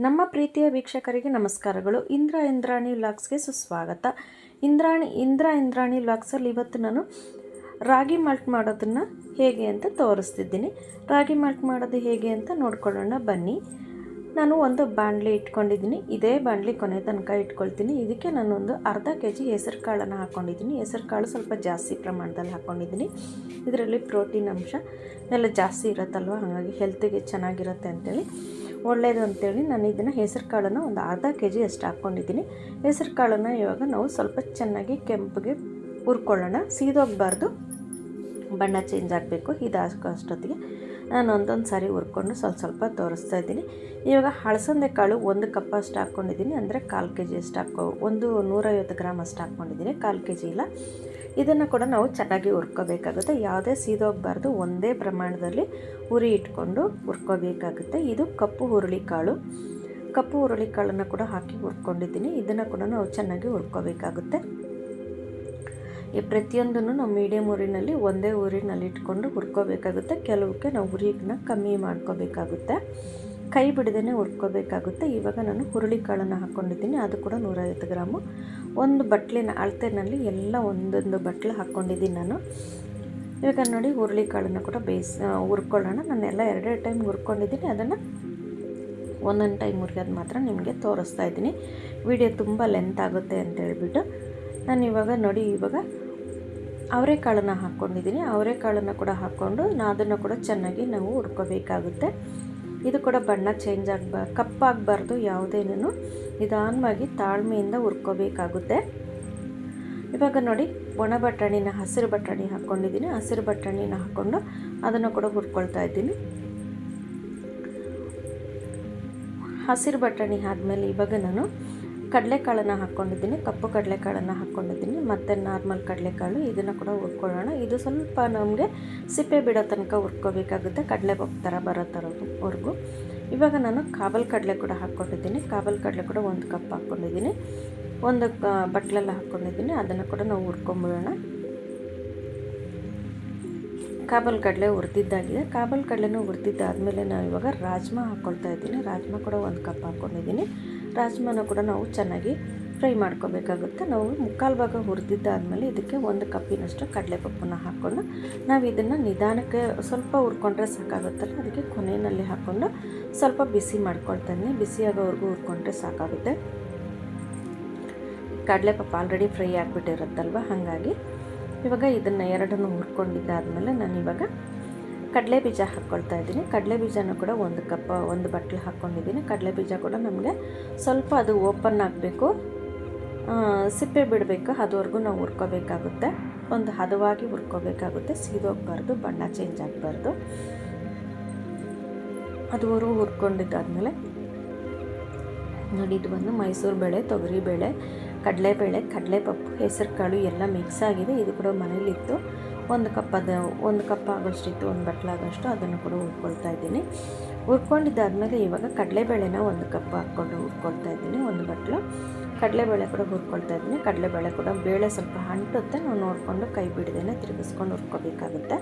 ನಮ್ಮ ಪ್ರೀತಿಯ ವೀಕ್ಷಕರಿಗೆ ನಮಸ್ಕಾರಗಳು. ಇಂದ್ರಾಣಿ ವ್ಲಾಗ್ಸ್ಗೆ ಸುಸ್ವಾಗತ. ಇಂದ್ರಾಣಿ ವ್ಲಾಗ್ಸಲ್ಲಿ ಇವತ್ತು ನಾನು ರಾಗಿ ಮಾಲ್ಟ್ ಮಾಡೋದನ್ನು ಹೇಗೆ ಅಂತ ತೋರಿಸ್ತಿದ್ದೀನಿ. ರಾಗಿ ಮಾಲ್ಟ್ ಮಾಡೋದು ಹೇಗೆ ಅಂತ ನೋಡ್ಕೊಳ್ಳೋಣ ಬನ್ನಿ. ನಾನು ಒಂದು ಬಾಣಲಿ ಇಟ್ಕೊಂಡಿದ್ದೀನಿ. ಇದೇ ಬಾಣಲಿ ಕೊನೆ ತನಕ ಇಟ್ಕೊಳ್ತೀನಿ. ಇದಕ್ಕೆ ನಾನೊಂದು ಅರ್ಧ kg ಹೆಸರು ಕಾಳನ್ನು ಹಾಕ್ಕೊಂಡಿದ್ದೀನಿ. ಹೆಸರು ಕಾಳು ಸ್ವಲ್ಪ ಜಾಸ್ತಿ ಪ್ರಮಾಣದಲ್ಲಿ ಹಾಕ್ಕೊಂಡಿದ್ದೀನಿ. ಇದರಲ್ಲಿ ಪ್ರೋಟೀನ್ ಅಂಶ ಎಲ್ಲ ಜಾಸ್ತಿ ಇರುತ್ತಲ್ವ, ಹಾಗಾಗಿ ಹೆಲ್ತಿಗೆ ಚೆನ್ನಾಗಿರುತ್ತೆ ಅಂತೇಳಿ, ಒಳ್ಳೆಯದು ಅಂತೇಳಿ ನಾನು ಇದನ್ನು ಹೆಸರು ಕಾಳನ್ನು ಒಂದು ಅರ್ಧ kg ಅಷ್ಟು ಹಾಕ್ಕೊಂಡಿದ್ದೀನಿ. ಹೆಸರು ಕಾಳನ್ನು ಇವಾಗ ನಾವು ಸ್ವಲ್ಪ ಚೆನ್ನಾಗಿ ಕೆಂಪಿಗೆ ಹುರ್ಕೊಳ್ಳೋಣ. ಸೀದೋಗಬಾರ್ದು, ಬಣ್ಣ ಚೇಂಜ್ ಆಗಬೇಕು. ಅಷ್ಟೊತ್ತಿಗೆ ನಾನು ಒಂದೊಂದು ಸಾರಿ ಹುರ್ಕೊಂಡು ಸ್ವಲ್ಪ ತೋರಿಸ್ತಾ ಇದ್ದೀನಿ. ಇವಾಗ ಹಳಸಂದೆ ಕಾಳು 1 ಕಪ್ ಅಷ್ಟು ಹಾಕ್ಕೊಂಡಿದ್ದೀನಿ, ಅಂದರೆ 1/4 kg ಅಷ್ಟು ಒಂದು 150 ಗ್ರಾಮ್ ಅಷ್ಟು ಹಾಕ್ಕೊಂಡಿದ್ದೀನಿ, 1/4 kg ಇಲ್ಲ. ಇದನ್ನು ಕೂಡ ನಾವು ಚೆನ್ನಾಗಿ ಹುರ್ಕೋಬೇಕಾಗುತ್ತೆ. ಯಾವುದೇ ಸೀದೋಗಬಾರ್ದು, ಒಂದೇ ಪ್ರಮಾಣದಲ್ಲಿ ಉರಿ ಇಟ್ಕೊಂಡು ಹುರ್ಕೋಬೇಕಾಗುತ್ತೆ. ಇದು ಕಪ್ಪು ಹುರುಳಿಕಾಳನ್ನು ಕೂಡ ಹಾಕಿ ಹುರ್ಕೊಂಡಿದ್ದೀನಿ. ಇದನ್ನು ಕೂಡ ನಾವು ಚೆನ್ನಾಗಿ ಹುರ್ಕೋಬೇಕಾಗುತ್ತೆ. ಈ ಪ್ರತಿಯೊಂದನ್ನು ನಾವು ಮೀಡಿಯಮ್ ಉರಿನಲ್ಲಿ, ಒಂದೇ ಉರಿನಲ್ಲಿ ಇಟ್ಕೊಂಡು ಹುರ್ಕೋಬೇಕಾಗುತ್ತೆ. ಕೆಲವಕ್ಕೆ ನಾವು ಉರಿನ ಕಮ್ಮಿ ಮಾಡ್ಕೋಬೇಕಾಗುತ್ತೆ, ಕೈ ಬಿಡದೇ ಹುರ್ಕೋಬೇಕಾಗುತ್ತೆ. ಇವಾಗ ನಾನು ಹುರುಳಿಕಾಳನ್ನು ಹಾಕ್ಕೊಂಡಿದ್ದೀನಿ, ಅದು ಕೂಡ 150 ಗ್ರಾಮು. ಒಂದು ಬಟ್ಲಿನ ಅಳತೆನಲ್ಲಿ ಎಲ್ಲ ಒಂದೊಂದು ಬಟ್ಲು ಹಾಕ್ಕೊಂಡಿದ್ದೀನಿ ನಾನು. ಇವಾಗ ನೋಡಿ ಹುರುಳಿಕಾಳನ್ನು ಕೂಡ ಹುರ್ಕೊಳ್ಳೋಣ. ನಾನೆಲ್ಲ 2 ಟೈಮ್ ಹುರ್ಕೊಂಡಿದ್ದೀನಿ. ಅದನ್ನು ಒಂದೊಂದು ಟೈಮ್ ಹುರಿಯೋದು ಮಾತ್ರ ನಿಮಗೆ ತೋರಿಸ್ತಾ ಇದ್ದೀನಿ. ವಿಡಿಯೋ ತುಂಬ ಲೆಂತ್ ಆಗುತ್ತೆ ಅಂತ ಹೇಳ್ಬಿಟ್ಟು ನಾನು ಇವಾಗ ಅವರೆಕಾಳನ್ನು ಹಾಕ್ಕೊಂಡಿದ್ದೀನಿ. ಅವರೆಕಾಳನ್ನು ಕೂಡ ಹಾಕ್ಕೊಂಡು ಅದನ್ನು ಕೂಡ ಚೆನ್ನಾಗಿ ನಾವು ಹುರ್ಕೋಬೇಕಾಗುತ್ತೆ. ಇದು ಕೂಡ ಬಣ್ಣ ಚೇಂಜ್ ಕಪ್ಪಾಗಬಾರ್ದು. ಯಾವುದೇನೂ ನಿಧಾನವಾಗಿ ತಾಳ್ಮೆಯಿಂದ ಹುರ್ಕೋಬೇಕಾಗುತ್ತೆ. ಇವಾಗ ನೋಡಿ ಒಣ ಬಟಾಣಿನ, ಹಸಿರು ಬಟಾಣಿ ಹಾಕ್ಕೊಂಡಿದ್ದೀನಿ. ಹಸಿರು ಬಟಾಣಿನ ಹಾಕ್ಕೊಂಡು ಅದನ್ನು ಕೂಡ ಹುರ್ಕೊಳ್ತಾ ಇದ್ದೀನಿ. ಹಸಿರು ಬಟಾಣಿ ಆದಮೇಲೆ ಇವಾಗ ನಾನು ಕಡಲೆಕಾಳನ್ನು ಹಾಕ್ಕೊಂಡಿದ್ದೀನಿ, ಕಪ್ಪು ಕಡಲೆಕಾಳನ್ನು ಹಾಕ್ಕೊಂಡಿದ್ದೀನಿ, ಮತ್ತು ನಾರ್ಮಲ್ ಕಡಲೆಕಾಳು. ಇದನ್ನು ಕೂಡ ಹುರ್ಕೊಳ್ಳೋಣ. ಇದು ಸ್ವಲ್ಪ ನಮಗೆ ಸಿಪ್ಪೆ ಬಿಡೋ ತನಕ ಹುರ್ಕೋಬೇಕಾಗುತ್ತೆ, ಕಡಲೆಬೊಪ್ಪು ಥರ ಬರೋ ಥರವರೆಗೂ. ಇವಾಗ ನಾನು ಕಾಬಲ್ ಕಡಲೆ ಕೂಡ ಹಾಕ್ಕೊಂಡಿದ್ದೀನಿ. ಕಾಬಲ್ ಕಡಲೆ ಕೂಡ 1 ಕಪ್ ಹಾಕ್ಕೊಂಡಿದ್ದೀನಿ, ಒಂದು ಬಟ್ಲೆಲ್ಲ ಹಾಕ್ಕೊಂಡಿದ್ದೀನಿ. ಅದನ್ನು ಕೂಡ ನಾವು ಹುರ್ಕೊಂಬಿಡೋಣ. ಕಾಬಲ್ ಕಡಲೆ ಹುರಿದಿದ್ದಾಗಿದೆ. ಕಾಬಲ್ ಕಡಲೆನೂ ಹುರಿದಿದ್ದಾದಮೇಲೆ ನಾವು ಇವಾಗ ರಾಜ್ಮಾ ಹಾಕ್ಕೊಳ್ತಾ ಇದ್ದೀನಿ. ರಾಜ್ಮಾ ಕೂಡ 1 ಕಪ್ ಹಾಕ್ಕೊಂಡಿದ್ದೀನಿ. ರಾಜ್ಮಾನ ಕೂಡ ನಾವು ಚೆನ್ನಾಗಿ ಫ್ರೈ ಮಾಡ್ಕೋಬೇಕಾಗುತ್ತೆ. ನಾವು 3/4 ಭಾಗ ಹುರಿದಿದ್ದಾದಮೇಲೆ ಇದಕ್ಕೆ 1 ಕಪ್ಪಿನಷ್ಟು ಕಡಲೆಪಪ್ಪನ್ನು ಹಾಕ್ಕೊಂಡು ನಾವು ಇದನ್ನು ನಿಧಾನಕ್ಕೆ ಸ್ವಲ್ಪ ಹುರ್ಕೊಂಡ್ರೆ ಸಾಕಾಗುತ್ತಲ್ಲ, ಅದಕ್ಕೆ ಕೊನೆಯಲ್ಲಿ ಹಾಕ್ಕೊಂಡು ಸ್ವಲ್ಪ ಬಿಸಿ ಮಾಡ್ಕೊಳ್ತಾ ಇದ್ದೀನಿ. ಬಿಸಿಯಾಗೋವರೆಗೂ ಹುರ್ಕೊಂಡ್ರೆ ಸಾಕಾಗುತ್ತೆ. ಕಡಲೆಪಪ್ಪ ಆಲ್ರೆಡಿ ಫ್ರೈ ಆಗಿಬಿಟ್ಟಿರುತ್ತಲ್ವ, ಹಾಗಾಗಿ ಇವಾಗ ಇದನ್ನು ಎರಡನ್ನು ಹುರ್ಕೊಂಡಿದ್ದಾದಮೇಲೆ ನಾನು ಇವಾಗ ಕಡಲೆ ಬೀಜ ಹಾಕ್ಕೊಳ್ತಾ ಇದ್ದೀನಿ. ಕಡಲೆ ಬೀಜನೂ ಕೂಡ 1 ಕಪ್, ಒಂದು ಬಟ್ಲು ಹಾಕ್ಕೊಂಡಿದ್ದೀನಿ. ಕಡಲೆ ಬೀಜ ಕೂಡ ನಮಗೆ ಸ್ವಲ್ಪ ಅದು ಓಪನ್ ಆಗಬೇಕು, ಸಿಪ್ಪೆ ಬಿಡಬೇಕು, ಅದುವರೆಗೂ ನಾವು ಹುರ್ಕೋಬೇಕಾಗುತ್ತೆ. ಒಂದು ಹದವಾಗಿ ಹುರ್ಕೋಬೇಕಾಗುತ್ತೆ, ಸೀದೋಗಬಾರ್ದು, ಬಣ್ಣ ಚೇಂಜ್ ಆಗಬಾರ್ದು. ಅದುವರೆಗೂ ಹುರ್ಕೊಂಡಿದ್ದಾದಮೇಲೆ ನೋಡಿ, ಇದು ಬಂದು ಮೈಸೂರು ಬೇಳೆ, ತೊಗರಿಬೇಳೆ, ಕಡಲೆಬೇಳೆ, ಕಡಲೆಪಪ್ಪು, ಹೆಸರು ಕಾಳು ಎಲ್ಲ ಮಿಕ್ಸ್ ಆಗಿದೆ. ಇದು ಕೂಡ ಮನೇಲಿತ್ತು. 1 ಕಪ್ ಆಗೋಷ್ಟಿತ್ತು, 1 ಬಟ್ಲಾಗೋಷ್ಟು. ಅದನ್ನು ಕೂಡ ಹುರ್ಕೊಳ್ತಾ ಇದ್ದೀನಿ. ಹುರ್ಕೊಂಡಿದ್ದಾದಮೇಲೆ ಇವಾಗ ಕಡಲೆಬೇಳೆನ 1 ಕಪ್ ಹಾಕ್ಕೊಂಡು ಹುರ್ಕೊಳ್ತಾ ಇದ್ದೀನಿ, 1 ಬಟ್ಲು. ಕಡಲೆಬೇಳೆ ಕೂಡ ಹುರ್ಕೊಳ್ತಾ ಇದ್ದೀನಿ. ಕಡಲೆಬೇಳೆ ಕೂಡ ಬೇಳೆ ಸ್ವಲ್ಪ ಅಂಟುತ್ತೆ, ನಾವು ನೋಡಿಕೊಂಡು ಕೈ ಬಿಡದೇನೆ ತಿರುಗಿಸ್ಕೊಂಡು ಹುರ್ಕೋಬೇಕಾಗುತ್ತೆ.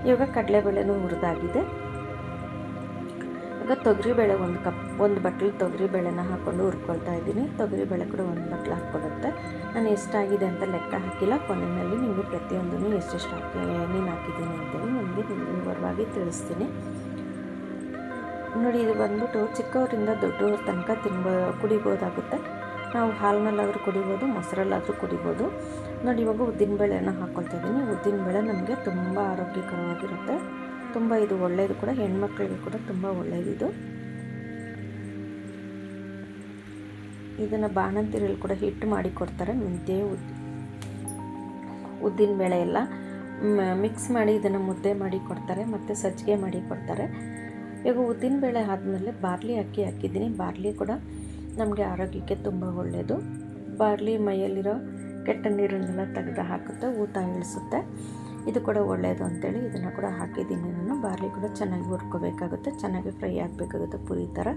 ಇವಾಗ ಕಡಲೆಬೇಳೆನೂ ಹುರಿದಾಗಿದೆ. ಈಗ ತೊಗರಿಬೇಳೆ 1 ಕಪ್, 1 ಬಟ್ಲು ತೊಗರಿಬೇಳೆನ ಹಾಕ್ಕೊಂಡು ಹುರ್ಕೊಳ್ತಾ ಇದ್ದೀನಿ. ತೊಗರಿಬೇಳೆ ಕೂಡ 1 ಬಟ್ಲು ಹಾಕ್ಕೊಡುತ್ತೆ. ನಾನು ಎಷ್ಟಾಗಿದೆ ಅಂತ ಲೆಕ್ಕ ಹಾಕಿಲ್ಲ, ಕೊನೆಯಲ್ಲಿ ನಿಮಗೆ ಪ್ರತಿಯೊಂದನ್ನು ಎಷ್ಟೆಷ್ಟು ಏನೇನು ಹಾಕಿದ್ದೀನಿ ಅಂತೇಳಿ ನಿಮಗೆ ವಿವರವಾಗಿ ತಿಳಿಸ್ತೀನಿ. ನೋಡಿ, ಇದು ಬಂದ್ಬಿಟ್ಟು ಚಿಕ್ಕವರಿಂದ ದೊಡ್ಡವ್ರ ತನಕ ಕುಡಿಬೋದಾಗುತ್ತೆ. ನಾವು ಹಾಲಿನಲ್ಲಾದರೂ ಕುಡಿಬೋದು, ಮೊಸರಲ್ಲಾದರೂ ಕುಡಿಬೋದು. ನೋಡಿ, ಇವಾಗ ಉದ್ದಿನಬೇಳೆನ ಹಾಕ್ಕೊಳ್ತಾ ಇದ್ದೀನಿ. ಉದ್ದಿನಬೇಳೆ ನಮಗೆ ತುಂಬ ಆರೋಗ್ಯಕರವಾಗಿರುತ್ತೆ, ತುಂಬ ಇದು ಒಳ್ಳೆಯದು ಕೂಡ, ಹೆಣ್ಮಕ್ಳಿಗೆ ಕೂಡ ತುಂಬ ಒಳ್ಳೆಯದು. ಇದನ್ನು ಬಾಣಂತಿರಲ್ಲಿ ಕೂಡ ಹಿಟ್ಟು ಮಾಡಿ ಕೊಡ್ತಾರೆ. ಮೆಂತ್ಯ, ಉದ್ದಿನಬೇಳೆ ಎಲ್ಲ ಮಿಕ್ಸ್ ಮಾಡಿ ಇದನ್ನು ಮುದ್ದೆ ಮಾಡಿ ಕೊಡ್ತಾರೆ, ಮತ್ತು ಸಜ್ಜಿಗೆ ಮಾಡಿ ಕೊಡ್ತಾರೆ. ಈಗ ಉದ್ದಿನಬೇಳೆ ಆದಮೇಲೆ ಬಾರ್ಲಿ ಅಕ್ಕಿ ಹಾಕಿದ್ದೀನಿ. ಬಾರ್ಲಿ ಕೂಡ ನಮಗೆ ಆರೋಗ್ಯಕ್ಕೆ ತುಂಬ ಒಳ್ಳೆಯದು. ಬಾರ್ಲಿ ಮೈಯಲ್ಲಿರೋ ಕೆಟ್ಟ ನೀರನ್ನೆಲ್ಲ ತೆಗೆದು ಹಾಕುತ್ತೆ, ಊತ ಇಳಿಸುತ್ತೆ. ಇದು ಕೂಡ ಒಳ್ಳೆಯದು ಅಂತೇಳಿ ಇದನ್ನು ಕೂಡ ಹಾಕಿದ್ದೀನಿ ನಾನು. ಬಾರ್ಲಿ ಕೂಡ ಚೆನ್ನಾಗಿ ಹುರ್ಕೋಬೇಕಾಗುತ್ತೆ, ಚೆನ್ನಾಗಿ ಫ್ರೈ ಆಗಬೇಕಾಗುತ್ತೆ, ಪುರಿ ಥರ.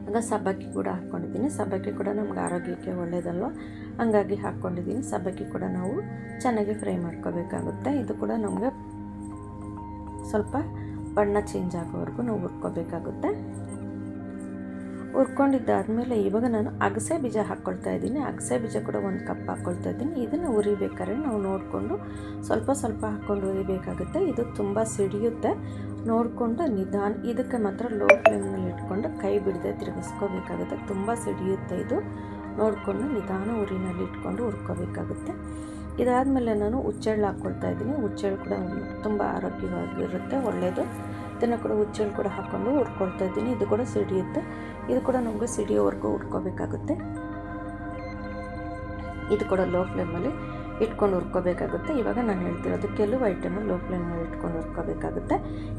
ಆಗ ಸಬ್ಬಕ್ಕಿ ಕೂಡ ಹಾಕ್ಕೊಂಡಿದ್ದೀನಿ. ಸಬ್ಬಕ್ಕಿ ಕೂಡ ನಮ್ಗೆ ಆರೋಗ್ಯಕ್ಕೆ ಒಳ್ಳೆಯದಲ್ವ, ಹಂಗಾಗಿ ಹಾಕ್ಕೊಂಡಿದ್ದೀನಿ. ಸಬ್ಬಕ್ಕಿ ಕೂಡ ನಾವು ಚೆನ್ನಾಗಿ ಫ್ರೈ ಮಾಡ್ಕೋಬೇಕಾಗುತ್ತೆ. ಇದು ಕೂಡ ನಮಗೆ ಸ್ವಲ್ಪ ಬಣ್ಣ ಚೇಂಜ್ ಆಗೋವರೆಗೂ ನಾವು ಹುರ್ಕೋಬೇಕಾಗುತ್ತೆ. ಹುರ್ಕೊಂಡಿದ್ದಾದಮೇಲೆ ಇವಾಗ ನಾನು ಅಗಸೆ ಬೀಜ ಹಾಕ್ಕೊಳ್ತಾ ಇದ್ದೀನಿ. ಅಗಸೆ ಬೀಜ ಕೂಡ 1 ಕಪ್ ಹಾಕ್ಕೊಳ್ತಾ ಇದ್ದೀನಿ. ಇದನ್ನು ಹುರಿಬೇಕಾದ್ರೆ ನಾವು ನೋಡಿಕೊಂಡು ಸ್ವಲ್ಪ ಸ್ವಲ್ಪ ಹಾಕ್ಕೊಂಡು ಹುರಿಬೇಕಾಗುತ್ತೆ. ಇದು ತುಂಬ ಸಿಡಿಯುತ್ತೆ, ನೋಡಿಕೊಂಡು ನಿಧಾನ. ಇದಕ್ಕೆ ಮಾತ್ರ ಲೋ ಫ್ಲೇಮ್ನಲ್ಲಿ ಇಟ್ಕೊಂಡು ಕೈ ಬಿಡದೆ ತಿರುಗಿಸ್ಕೋಬೇಕಾಗುತ್ತೆ. ತುಂಬ ಸಿಡಿಯುತ್ತೆ ಇದು, ನೋಡಿಕೊಂಡು ನಿಧಾನ ಉರಿನಲ್ಲಿ ಇಟ್ಕೊಂಡು ಹುರ್ಕೋಬೇಕಾಗುತ್ತೆ. ಇದಾದಮೇಲೆ ನಾನು ಹುಚ್ಚೆಳ್ಳು ಹಾಕ್ಕೊಳ್ತಾ ಇದ್ದೀನಿ. ಹುಚ್ಚೆಳ್ಳು ಕೂಡ ತುಂಬ ಆರೋಗ್ಯವಾಗಿರುತ್ತೆ, ಒಳ್ಳೆಯದು. ಇದನ್ನು ಕೂಡ ಹುಚ್ಚೆಳ್ಳು ಕೂಡ ಹಾಕ್ಕೊಂಡು ಹುರ್ಕೊಳ್ತಾ ಇದ್ದೀನಿ. ಇದು ಕೂಡ ಸಿಡಿಯುತ್ತೆ, ಇದು ಕೂಡ ನಮಗೆ ಸಿಡಿಯೋವರೆಗೂ ಹುರ್ಕೋಬೇಕಾಗುತ್ತೆ. ಇದು ಕೂಡ ಲೋ ಫ್ಲೇಮಲ್ಲಿ ಇಟ್ಕೊಂಡು ಹುರ್ಕೋಬೇಕಾಗುತ್ತೆ. ಇವಾಗ ನಾನು ಹೇಳ್ತಿರೋದು ಕೆಲವು ಐಟಮು ಲೋ ಫ್ಲೇಮಲ್ಲಿ ಇಟ್ಕೊಂಡು ಹುರ್ಕೋಬೇಕಾಗುತ್ತೆ.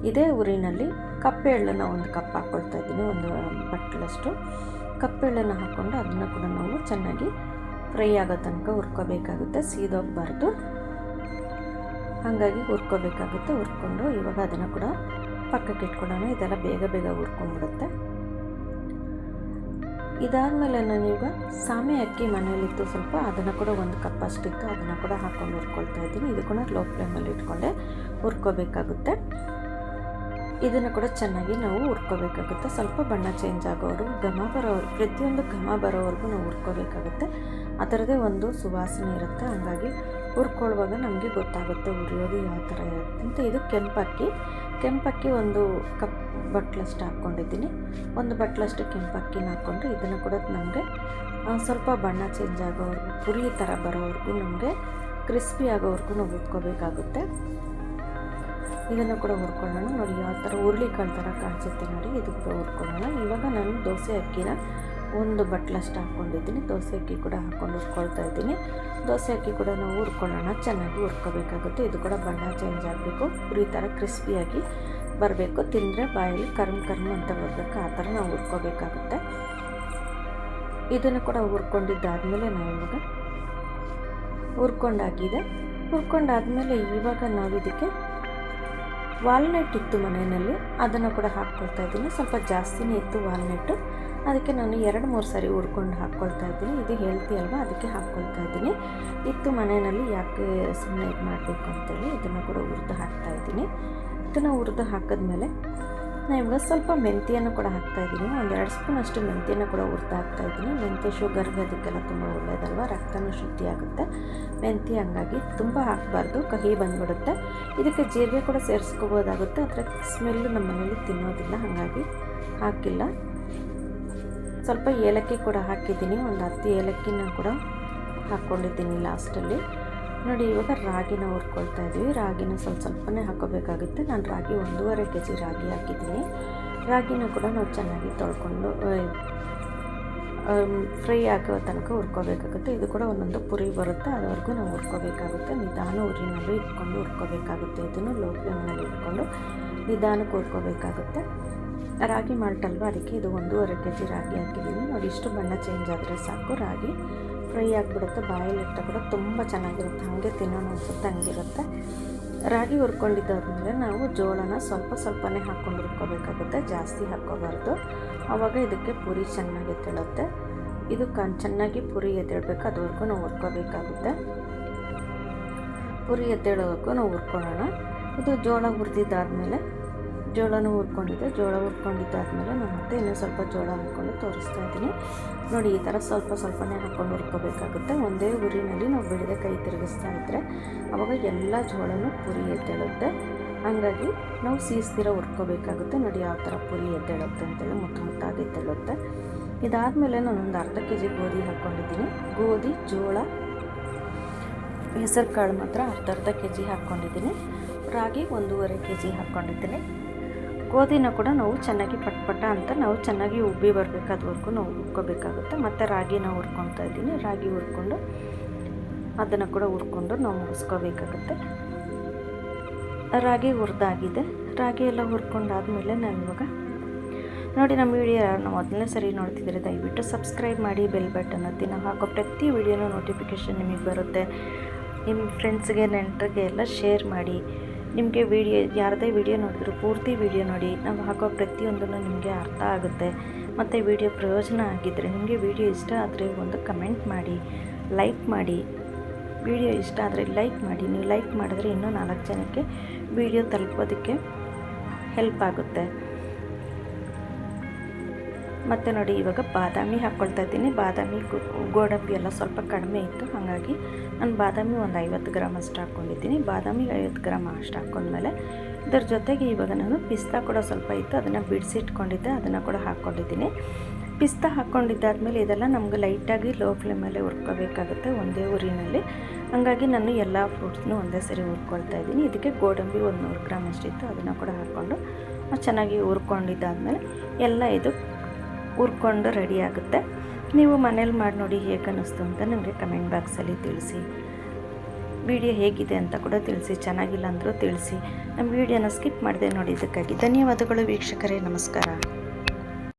ಇದೇ ಉರಿನಲ್ಲಿ ಕಪ್ಪೆ ಎಳ್ಳನ್ನು 1 ಕಪ್ ಹಾಕ್ಕೊಳ್ತಾ ಇದ್ದೀನಿ, 1 ಬಟ್ಲಷ್ಟು ಕಪ್ಪೆ ಎಳ್ಳನ್ನು ಹಾಕ್ಕೊಂಡು ಅದನ್ನು ಕೂಡ ನಾವು ಚೆನ್ನಾಗಿ ಫ್ರೈ ಆಗೋ ತನಕ ಹುರ್ಕೋಬೇಕಾಗುತ್ತೆ, ಸೀದೋಗಬಾರ್ದು. ಹಾಗಾಗಿ ಹುರ್ಕೋಬೇಕಾಗುತ್ತೆ. ಹುರ್ಕೊಂಡು ಇವಾಗ ಅದನ್ನು ಕೂಡ ಪಕ್ಕಕ್ಕೆ ಇಟ್ಕೊಳ್ಳೋಣ. ಇದೆಲ್ಲ ಬೇಗ ಬೇಗ ಹುರ್ಕೊಂಡ್ಬಿಡುತ್ತೆ. ಇದಾದಮೇಲೆ ನಾನೀಗ ಸಾಮೆ ಅಕ್ಕಿ ಮನೆಯಲ್ಲಿತ್ತು ಸ್ವಲ್ಪ, ಅದನ್ನು ಕೂಡ 1 ಕಪ್ ಅಷ್ಟಿತ್ತು, ಅದನ್ನು ಕೂಡ ಹಾಕ್ಕೊಂಡು ಹುರ್ಕೊಳ್ತಾ ಇದ್ದೀನಿ. ಇದು ಕೂಡ ಲೋ ಫ್ಲೇಮಲ್ಲಿ ಇಟ್ಕೊಂಡೆ ಹುರ್ಕೋಬೇಕಾಗುತ್ತೆ. ಇದನ್ನು ಕೂಡ ಚೆನ್ನಾಗಿ ನಾವು ಹುರ್ಕೋಬೇಕಾಗುತ್ತೆ. ಸ್ವಲ್ಪ ಬಣ್ಣ ಚೇಂಜ್ ಆಗೋವರೆಗೂ, ಘಮ ಬರೋವರೆಗೂ, ಪ್ರತಿಯೊಂದು ಘಮ ಬರೋವರೆಗೂ ನಾವು ಹುರ್ಕೋಬೇಕಾಗುತ್ತೆ. ಅದರದ್ದೇ ಒಂದು ಸುವಾಸನೆ ಇರುತ್ತೆ, ಹಾಗಾಗಿ ಹುರ್ಕೊಳ್ಳುವಾಗ ನಮಗೆ ಗೊತ್ತಾಗುತ್ತೆ ಉರಿಯೋದು ಯಾವ ಥರ ಇರುತ್ತೆ ಅಂತ. ಇದು ಕೆಂಪಕ್ಕಿ 1 ಕಪ್ ಬಟ್ಲಷ್ಟು ಹಾಕ್ಕೊಂಡಿದ್ದೀನಿ. 1 ಬಟ್ಲಷ್ಟು ಕೆಂಪಕ್ಕಿನ ಹಾಕ್ಕೊಂಡು ಇದನ್ನು ಕೂಡ ನಮಗೆ ಸ್ವಲ್ಪ ಬಣ್ಣ ಚೇಂಜ್ ಆಗೋವರೆಗೂ, ಪುರಿ ಥರ ಬರೋವರೆಗೂ, ನಮಗೆ ಕ್ರಿಸ್ಪಿ ಆಗೋವರೆಗೂ ನಾವು ಹುರ್ಕೋಬೇಕಾಗುತ್ತೆ. ಇದನ್ನು ಕೂಡ ಹುರ್ಕೊಳ್ಳೋಣ. ನೋಡಿ ಯಾವ ಥರ ಹುರುಳಿಕಾಳು ಥರ ಕಾಣಿಸುತ್ತೆ ನೋಡಿ, ಇದು ಕೂಡ ಹುರ್ಕೊಳ್ಳೋಣ. ಇವಾಗ ನಾನು ದೋಸೆ ಅಕ್ಕಿನ 1 ಬಟ್ಲಷ್ಟು ಹಾಕ್ಕೊಂಡಿದ್ದೀನಿ. ದೋಸೆ ಅಕ್ಕಿ ಕೂಡ ಹಾಕ್ಕೊಂಡು ಹುರ್ಕೊಳ್ತಾ ಇದ್ದೀನಿ. ದೋಸೆ ಅಕ್ಕಿ ಕೂಡ ನಾವು ಹುರ್ಕೊಳ್ಳೋಣ, ಚೆನ್ನಾಗಿ ಹುರ್ಕೋಬೇಕಾಗುತ್ತೆ. ಇದು ಕೂಡ ಬಣ್ಣ ಚೇಂಜ್ ಆಗಬೇಕು, ಪುರಿ ಥರ ಕ್ರಿಸ್ಪಿಯಾಗಿ ಬರಬೇಕು, ತಿಂದರೆ ಬಾಯಲ್ಲಿ ಕರ್ಮ್ ಅಂತ ಬರಬೇಕು, ಆ ಥರ ನಾವು ಹುರ್ಕೋಬೇಕಾಗುತ್ತೆ. ಇದನ್ನು ಕೂಡ ಹುರ್ಕೊಂಡಿದ್ದಾದಮೇಲೆ ನಾವು ಇವಾಗ ಹುರ್ಕೊಂಡಾದಮೇಲೆ ಇವಾಗ ನಾವು ಇದಕ್ಕೆ ವಾಲ್ನಟ್ ಇತ್ತು ಮನೆಯಲ್ಲಿ, ಅದನ್ನು ಕೂಡ ಹಾಕ್ಕೊಳ್ತಾ ಇದ್ದೀನಿ. ಸ್ವಲ್ಪ ಜಾಸ್ತಿನೇ ಇತ್ತು ವಾಲ್ನಟ್ಟು, ಅದಕ್ಕೆ ನಾನು 2-3 ಸಾರಿ ಹುರ್ಕೊಂಡು ಹಾಕ್ಕೊಳ್ತಾ ಇದ್ದೀನಿ. ಇದು ಹೆಲ್ತಿ ಅಲ್ವಾ, ಅದಕ್ಕೆ ಹಾಕ್ಕೊಳ್ತಾ ಇದ್ದೀನಿ. ಇತ್ತು ಮನೆಯಲ್ಲಿ, ಯಾಕೆ ಸುಮ್ಮನೆ ಇದು ಮಾಡಬೇಕು ಅಂತೇಳಿ ಇದನ್ನು ಕೂಡ ಹುರಿದು ಹಾಕ್ತಾಯಿದ್ದೀನಿ. ಇದನ್ನು ಹುರಿದು ಹಾಕಿದ್ಮೇಲೆ ನಾನು ಇವಾಗ ಸ್ವಲ್ಪ ಮೆಂತ್ಯನ ಕೂಡ ಹಾಕ್ತಾಯಿದ್ದೀನಿ. 1-2 ಸ್ಪೂನ್ ಅಷ್ಟು ಮೆಂತ್ಯನ ಕೂಡ ಹುರಿದು ಹಾಕ್ತಾಯಿದ್ದೀನಿ. ಮೆಂತ್ಯ ಶುಗರ್ಗೆ ಅದಕ್ಕೆಲ್ಲ ತುಂಬ ಒಳ್ಳೆಯದಲ್ವ, ರಕ್ತನೂ ಶುದ್ಧಿ ಆಗುತ್ತೆ ಮೆಂತ್ಯ, ಹಂಗಾಗಿ ತುಂಬ ಹಾಕಬಾರ್ದು, ಕಹಿ ಬಂದುಬಿಡುತ್ತೆ. ಇದಕ್ಕೆ ಜೀರಿಗೆ ಕೂಡ ಸೇರಿಸ್ಕೋಬೋದಾಗುತ್ತೆ, ಅದರ ಸ್ಮೆಲ್ಲು ನಮ್ಮ ಮನೇಲಿ ತಿನ್ನೋದಿಲ್ಲ, ಹಾಗಾಗಿ ಹಾಕಿಲ್ಲ. ಸ್ವಲ್ಪ ಏಲಕ್ಕಿ ಕೂಡ ಹಾಕಿದ್ದೀನಿ, 10 ಏಲಕ್ಕಿನ ಕೂಡ ಹಾಕ್ಕೊಂಡಿದ್ದೀನಿ ಲಾಸ್ಟಲ್ಲಿ. ನೋಡಿ ಇವಾಗ ರಾಗಿನ ಹುರ್ಕೊಳ್ತಾ ಇದ್ದೀವಿ. ರಾಗಿನ ಸ್ವಲ್ಪನೇ ಹಾಕೋಬೇಕಾಗುತ್ತೆ. ನಾನು ರಾಗಿ 1.5 kg ರಾಗಿ ಹಾಕಿದ್ದೀನಿ. ರಾಗಿನ ಕೂಡ ನಾವು ಚೆನ್ನಾಗಿ ತೊಳ್ಕೊಂಡು ಫ್ರೈ ಆಗೋ ತನಕ ಹುರ್ಕೋಬೇಕಾಗುತ್ತೆ. ಇದು ಕೂಡ ಒಂದೊಂದು ಪುರಿ ಬರುತ್ತೆ, ಅದುವರೆಗೂ ನಾವು ಹುರ್ಕೋಬೇಕಾಗುತ್ತೆ. ನಿಧಾನ ಉರಿನಲ್ಲಿ ಇಟ್ಕೊಂಡು ಹುರ್ಕೋಬೇಕಾಗುತ್ತೆ. ಇದನ್ನು ಲೋ ಫ್ಲೇಮ್ನಲ್ಲಿ ಇಟ್ಕೊಂಡು ನಿಧಾನಕ್ಕೆ ಹುರ್ಕೋಬೇಕಾಗುತ್ತೆ. ರಾಗಿ ಮಾಲ್ಟ್ ಅಲ್ವಾ, ಅದಕ್ಕೆ ಇದು 1.5 kg ರಾಗಿ ಹಾಕಿದ್ದೀನಿ. ನೋಡಿ ಇಷ್ಟು ಬಣ್ಣ ಚೇಂಜ್ ಆದರೆ ಸಾಕು, ರಾಗಿ ಫ್ರೈ ಆಗಿಬಿಡುತ್ತೆ. ಬಾಯಲ್ಲಿಟ್ಟ ಕೂಡ ತುಂಬ ಚೆನ್ನಾಗಿರುತ್ತೆ, ಹಾಗೆ ತಿನ್ನೋಣ ಅನಿಸುತ್ತೆ, ಹಂಗಿರುತ್ತೆ. ರಾಗಿ ಹುರ್ಕೊಂಡಿದ್ದಾದ್ಮೇಲೆ ನಾವು ಜೋಳನ ಸ್ವಲ್ಪನೇ ಹಾಕ್ಕೊಂಡು ಹುರ್ಕೋಬೇಕಾಗುತ್ತೆ, ಜಾಸ್ತಿ ಹಾಕ್ಕೋಬಾರ್ದು. ಆವಾಗ ಇದಕ್ಕೆ ಪುರಿ ಚೆನ್ನಾಗಿ ಎದ್ದೇಳುತ್ತೆ. ಇದು ಚೆನ್ನಾಗಿ ಪುರಿ ಎದ್ದೇಳಬೇಕು, ಅದುವರೆಗೂ ನಾವು ಹುರ್ಕೋಬೇಕಾಗುತ್ತೆ. ಪುರಿ ಎದ್ದೇಳೋವರೆಗೂ ನಾವು ಹುರ್ಕೊಳ್ಳೋಣ. ಇದು ಜೋಳ ಹುರಿದಿದ್ದಾದಮೇಲೆ ಜೋಳನೂ ಹುರ್ಕೊಂಡಿದ್ದೆ. ಜೋಳ ಹುರ್ಕೊಂಡಿದ್ದಾದಮೇಲೆ ನಾನು ಮತ್ತೆ ಇನ್ನೂ ಸ್ವಲ್ಪ ಜೋಳ ಹಾಕ್ಕೊಂಡು ತೋರಿಸ್ತಾ ಇದ್ದೀನಿ. ನೋಡಿ ಈ ಥರ ಸ್ವಲ್ಪನೇ ಹಾಕ್ಕೊಂಡು ಹುರ್ಕೋಬೇಕಾಗುತ್ತೆ. ಒಂದೇ ಉರಿನಲ್ಲಿ ನಾವು ಬಿಡದೆ ಕೈ ತಿರುಗಿಸ್ತಾ ಇದ್ದರೆ ಆವಾಗ ಎಲ್ಲ ಜೋಳನೂ ಪುರಿ ಎದ್ದೇಳುತ್ತೆ, ಹಾಗಾಗಿ ನಾವು ಸೀಸ್ದಿರ ಹುರ್ಕೋಬೇಕಾಗುತ್ತೆ. ನೋಡಿ ಯಾವ ಥರ ಪುರಿ ಎದ್ದೇಳುತ್ತೆ ಅಂತೇಳಿ, ಮುತ್ತಾಗಿ ಎದ್ದೇಳುತ್ತೆ. ಇದಾದಮೇಲೆ ನಾನೊಂದು ಅರ್ಧ kg ಗೋಧಿ ಹಾಕ್ಕೊಂಡಿದ್ದೀನಿ. ಗೋಧಿ, ಜೋಳ, ಹೆಸರು ಕಾಳು ಮಾತ್ರ ಅರ್ಧ kg ಹಾಕ್ಕೊಂಡಿದ್ದೀನಿ. ರಾಗಿ 1.5 kg ಹಾಕ್ಕೊಂಡಿದ್ದೀನಿ. ಗೋಧಿನ ಕೂಡ ನಾವು ಚೆನ್ನಾಗಿ ಪಟ್ಪಟ ಅಂತ ನಾವು ಚೆನ್ನಾಗಿ ಉಬ್ಬಿ ಬರಬೇಕು, ಅದುವರೆಗೂ ನಾವು ಹುರ್ಕೋಬೇಕಾಗುತ್ತೆ. ಮತ್ತು ರಾಗಿನ ಹುರ್ಕೊಳ್ತಾ ಇದ್ದೀನಿ. ರಾಗಿ ಹುರ್ಕೊಂಡು ಅದನ್ನು ಕೂಡ ಹುರ್ಕೊಂಡು ನಾವು ಮುಗಿಸ್ಕೋಬೇಕಾಗುತ್ತೆ. ರಾಗಿ ಹುರಿದಾಗಿದೆ. ರಾಗಿ ಎಲ್ಲ ಹುರ್ಕೊಂಡಾದಮೇಲೆ ನಾನು ಇವಾಗ ನೋಡಿ, ನಮ್ಮ ವಿಡಿಯೋ ನಾವು ಮೊದಲನೇ ಸರಿ ನೋಡ್ತಿದ್ದೀರಿ ದಯವಿಟ್ಟು ಸಬ್ಸ್ಕ್ರೈಬ್ ಮಾಡಿ, ಬೆಲ್ ಬಟನ್ ಒತ್ತಿ. ನಾವು ಹಾಕೋ ಪ್ರತಿ ವಿಡಿಯೋನೂ ನೋಟಿಫಿಕೇಷನ್ ನಿಮಗೆ ಬರುತ್ತೆ. ನಿಮ್ಮ ಫ್ರೆಂಡ್ಸ್ಗೆ, ನೆಂಟರಿಗೆ ಎಲ್ಲ ಶೇರ್ ಮಾಡಿ. ನಿಮಗೆ ಯಾರದೇ ವಿಡಿಯೋ ನೋಡಿದ್ರು ಪೂರ್ತಿ ವಿಡಿಯೋ ನೋಡಿ, ನಾವು ಹಾಕೋ ಪ್ರತಿಯೊಂದನ್ನು ನಿಮಗೆ ಅರ್ಥ ಆಗುತ್ತೆ. ಮತ್ತು ವಿಡಿಯೋ ಪ್ರಯೋಜನ ಆಗಿದ್ದರೆ, ನಿಮಗೆ ವಿಡಿಯೋ ಇಷ್ಟ ಆದರೆ ಒಂದು ಕಮೆಂಟ್ ಮಾಡಿ, ಲೈಕ್ ಮಾಡಿ. ವಿಡಿಯೋ ಇಷ್ಟ ಆದರೆ ಲೈಕ್ ಮಾಡಿ. ನೀವು ಲೈಕ್ ಮಾಡಿದ್ರೆ ಇನ್ನೂ 4 ಜನಕ್ಕೆ ವಿಡಿಯೋ ತಲುಪೋದಕ್ಕೆ ಹೆಲ್ಪ್ ಆಗುತ್ತೆ. ಮತ್ತು ನೋಡಿ ಇವಾಗ ಬಾದಾಮಿ ಹಾಕ್ಕೊಳ್ತಾ ಇದ್ದೀನಿ. ಬಾದಾಮಿ ಗೋಡಂಬಿ ಎಲ್ಲ ಸ್ವಲ್ಪ ಕಡಿಮೆ ಇತ್ತು, ಹಾಗಾಗಿ ನಾನು ಬಾದಾಮಿ ಒಂದು 50 ಗ್ರಾಮ್ ಅಷ್ಟು ಹಾಕ್ಕೊಂಡಿದ್ದೀನಿ. ಬಾದಾಮಿ 50 ಗ್ರಾಮ್ ಅಷ್ಟು ಹಾಕ್ಕೊಂಡ್ಮೇಲೆ ಇದರ ಜೊತೆಗೆ ಇವಾಗ ನಾನು ಪಿಸ್ತಾ ಕೂಡ ಸ್ವಲ್ಪ ಇತ್ತು, ಅದನ್ನು ಬಿಡಿಸಿಟ್ಕೊಂಡಿದ್ದೆ, ಅದನ್ನು ಕೂಡ ಹಾಕ್ಕೊಂಡಿದ್ದೀನಿ. ಪಿಸ್ತಾ ಹಾಕ್ಕೊಂಡಿದ್ದಾದಮೇಲೆ ಇದೆಲ್ಲ ನಮ್ಗೆ ಲೈಟಾಗಿ ಲೋ ಫ್ಲೇಮಲ್ಲೇ ಹುರ್ಕೋಬೇಕಾಗುತ್ತೆ ಒಂದೇ ಊರಿನಲ್ಲಿ. ಹಾಗಾಗಿ ನಾನು ಎಲ್ಲ ಫ್ರೂಟ್ಸ್ನೂ ಒಂದೇ ಸರಿ ಹುರ್ಕೊಳ್ತಾ ಇದ್ದೀನಿ. ಇದಕ್ಕೆ ಗೋಡಂಬಿ ಒಂದು 100 ಗ್ರಾಮ್ ಅಷ್ಟಿತ್ತು, ಅದನ್ನು ಕೂಡ ಹಾಕ್ಕೊಂಡು ಚೆನ್ನಾಗಿ ಹುರ್ಕೊಂಡಿದ್ದಾದಮೇಲೆ ಎಲ್ಲ ಇದು ಹುರ್ಕೊಂಡು ರೆಡಿ ಆಗುತ್ತೆ. ನೀವು ಮನೇಲಿ ಮಾಡಿ ನೋಡಿ ಹೇಗೆ ಅನ್ನಿಸ್ತು ಅಂತ ನನಗೆ ಕಮೆಂಟ್ ಬಾಕ್ಸಲ್ಲಿ ತಿಳಿಸಿ. ವಿಡಿಯೋ ಹೇಗಿದೆ ಅಂತ ಕೂಡ ತಿಳಿಸಿ, ಚೆನ್ನಾಗಿಲ್ಲ ಅಂದರೂ ತಿಳಿಸಿ. ನಮ್ಮ ವಿಡಿಯೋನ ಸ್ಕಿಪ್ ಮಾಡದೆ ನೋಡಿದ್ದಕ್ಕಾಗಿ ಧನ್ಯವಾದಗಳು ವೀಕ್ಷಕರೇ. ನಮಸ್ಕಾರ.